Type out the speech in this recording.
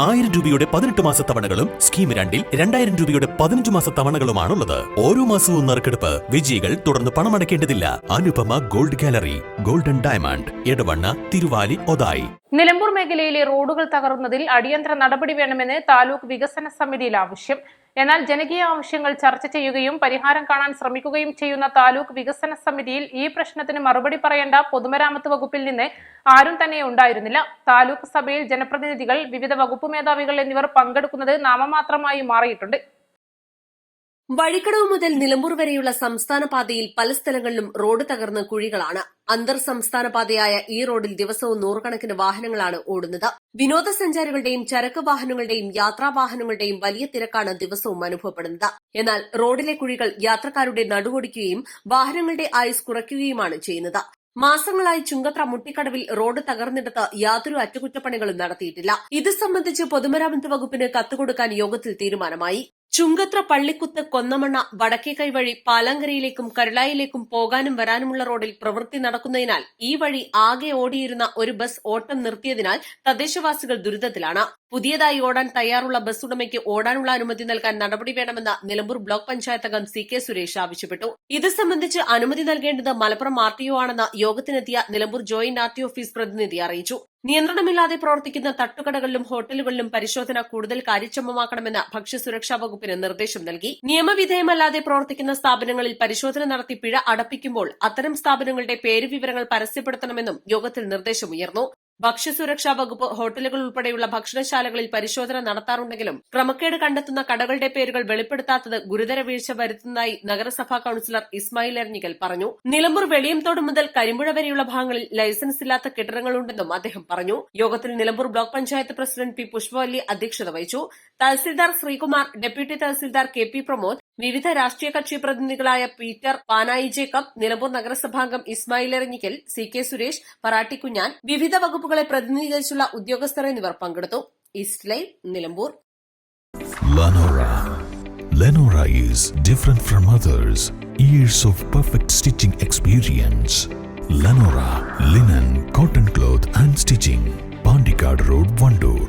1000 രൂപയുടെ 18 മാസ തവണകളും സ്കീം 2-ൽ 2000 രൂപയുടെ 15 മാസ തവണകളുമാണുള്ളത്. ഓരോ മാസവും നറുക്കെടുപ്പ്. വിജയികൾ തുടർന്ന് പണമടയ്ക്കേണ്ടതില്ല. Anupama gold gallery, golden diamond, Edavanna, Thiruvali, Othayi. Nilambur മേഖലയിലെ റോഡുകൾ തകർന്നതിൽ അടിയന്തര നടപടി വേണമെന്ന് താലൂക്ക് വികസന സമിതിയിൽ ആവശ്യം. എന്നാൽ ജനകീയ ആവശ്യങ്ങൾ ചർച്ച ചെയ്യുകയും പരിഹാരം കാണാൻ ശ്രമിക്കുകയും ചെയ്യുന്ന താലൂക്ക് വികസന സമിതിയിൽ ഈ പ്രശ്നത്തിന് മറുപടി പറയേണ്ട പൊതുമരാമത്ത് വകുപ്പിൽ നിന്ന് ആരും തന്നെ ഉണ്ടായിരുന്നില്ല. താലൂക്ക് സഭയിൽ ജനപ്രതിനിധികൾ, വിവിധ വകുപ്പ് മേധാവികൾ എന്നിവർ പങ്കെടുക്കുന്നത് നാമമാത്രമായി മാറിയിട്ടുണ്ട്. വഴിക്കടവ് മുതൽ നിലമ്പൂർ വരെയുള്ള സംസ്ഥാന പാതയിൽ പല സ്ഥലങ്ങളിലും റോഡ് തകർന്ന് കുഴികളാണ്. അന്തർ സംസ്ഥാന പാതയായ ഈ റോഡിൽ ദിവസവും നൂറുകണക്കിന് വാഹനങ്ങളാണ് ഓടുന്നത്. വിനോദസഞ്ചാരികളുടെയും ചരക്ക് വാഹനങ്ങളുടെയും യാത്രാവാഹനങ്ങളുടെയും വലിയ തിരക്കാണ് ദിവസവും അനുഭവപ്പെടുന്നത്. എന്നാൽ റോഡിലെ കുഴികൾ യാത്രക്കാരുടെ നടുവൊടിക്കുകയും വാഹനങ്ങളുടെ ആയുസ് കുറയ്ക്കുകയുമാണ് ചെയ്യുന്നത്. മാസങ്ങളായി ചുങ്കത്ര മുട്ടിക്കടവിൽ റോഡ് തകർന്നിടത്ത് യാതൊരു അറ്റകുറ്റപ്പണികളും നടത്തിയിട്ടില്ല. ഇത് സംബന്ധിച്ച് പൊതുമരാമത്ത് വകുപ്പിന് കത്തുകൊടുക്കാൻ യോഗത്തിൽ തീരുമാനമായി. ചുങ്കത്ര പള്ളിക്കുത്ത് കൊന്നമണ്ണ വടക്കേക്കൈ വഴി പാലാങ്കരയിലേക്കും കരുളായിലേക്കും പോകാനും വരാനുമുള്ള റോഡിൽ പ്രവൃത്തി നടക്കുന്നതിനാൽ ഈ വഴി ആകെ ഓടിയിരുന്ന ഒരു ബസ് ഓട്ടം നിർത്തിയതിനാൽ തദ്ദേശവാസികൾ ദുരിതത്തിലാണ്. പുതിയതായി ഓടാൻ തയ്യാറുള്ള ബസ് ഉടമയ്ക്ക് ഓടാനുള്ള അനുമതി നൽകാൻ നടപടി വേണമെന്ന് നിലമ്പൂർ ബ്ലോക്ക് പഞ്ചായത്ത് അംഗം CK സുരേഷ് ആവശ്യപ്പെട്ടു. ഇത് സംബന്ധിച്ച് അനുമതി നൽകേണ്ടത് മലപ്പുറം RTO ആണെന്ന് യോഗത്തിനെത്തിയ നിലമ്പൂർ ജോയിന്റ് RTO ഓഫീസ് പ്രതിനിധി അറിയിച്ചു. നിയന്ത്രണമില്ലാതെ പ്രവർത്തിക്കുന്ന തട്ടുകടകളിലും ഹോട്ടലുകളിലും പരിശോധന കൂടുതൽ കാര്യക്ഷമമാക്കണമെന്ന് ഭക്ഷ്യസുരക്ഷാ വകുപ്പിന് നിർദ്ദേശം നൽകി. നിയമവിധേയമല്ലാതെ പ്രവർത്തിക്കുന്ന സ്ഥാപനങ്ങളിൽ പരിശോധന നടത്തി പിഴ അടപ്പിക്കുമ്പോൾ അത്തരം സ്ഥാപനങ്ങളുടെ പേരുവിവരങ്ങൾ പരസ്യപ്പെടുത്തണമെന്നും യോഗത്തിൽ നിർദ്ദേശമുയർന്നു. ഭക്ഷ്യസുരക്ഷാ വകുപ്പ് ഹോട്ടലുകൾ ഉൾപ്പെടെയുള്ള ഭക്ഷണശാലകളിൽ പരിശോധന നടത്താറുണ്ടെങ്കിലും ക്രമക്കേട് കണ്ടെത്തുന്ന കടകളുടെ പേരുകൾ വെളിപ്പെടുത്താത്തത് ഗുരുതര വീഴ്ച വരുത്തുന്നതായി നഗരസഭാ കൌൺസിലർ ഇസ്മായിൽ എരഞ്ഞിക്കൽ പറഞ്ഞു. നിലമ്പൂർ വെളിയംതോട് മുതൽ കരിമ്പുഴ വരെയുള്ള ഭാഗങ്ങളിൽ ലൈസൻസ് ഇല്ലാത്ത കെട്ടിടങ്ങളുണ്ടെന്നും അദ്ദേഹം പറഞ്ഞു. യോഗത്തിൽ Nilambur block panchayat president P. Pushpavalli അധ്യക്ഷത വഹിച്ചു. തഹസിൽദാർ ശ്രീകുമാർ, ഡെപ്യൂട്ടി തഹസിൽദാർ KP പ്രമോദ്, വിവിധ രാഷ്ട്രീയ കക്ഷി പ്രതിനിധികളായ പീറ്റർ പാനായി ജേക്കബ്, നിലമ്പൂർ നഗരസഭാംഗം ഇസ്മായിൽ എരഞ്ഞിക്കൽ, CK സുരേഷ്, പറാട്ടി കുഞ്ഞാൻ, വിവിധ വകുപ്പുകളെ പ്രതിനിധീകരിച്ചുള്ള ഉദ്യോഗസ്ഥർ എന്നിവർ പങ്കെടുത്തു. East Live, Nilambur. Lenora is different from others. Years of perfect stitching experience. Lenora, linen, cotton cloth and stitching. Pandikad Road, Vandoor.